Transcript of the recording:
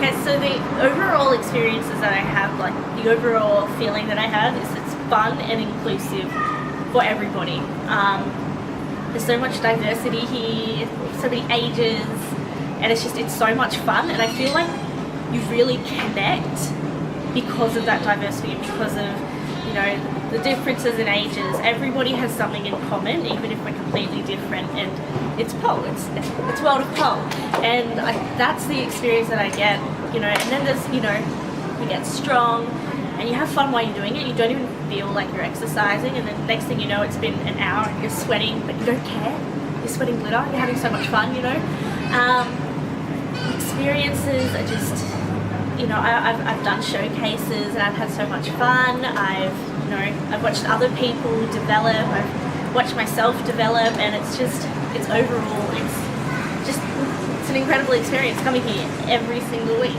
Okay, so the overall experiences that I have, like the overall feeling that I have is it's fun and inclusive for everybody. There's so much diversity here, so many ages, and it's so much fun, and I feel like you really connect because of that diversity, because of, you know, the differences in ages. Everybody has something in common, even if we're completely different, and it's pole, it's world of pole, and that's the experience that I get, you know. And then there's, you know, you get strong, and you have fun while you're doing it. You don't even feel like you're exercising, and then next thing you know, it's been an hour and you're sweating, but you don't care. You're sweating glitter, you're having so much fun, you know. Experiences are just, you know, I've done showcases and I've had so much fun. I've watched other people develop, I've watched myself develop, and it's overall, it's an incredible experience coming here every single week.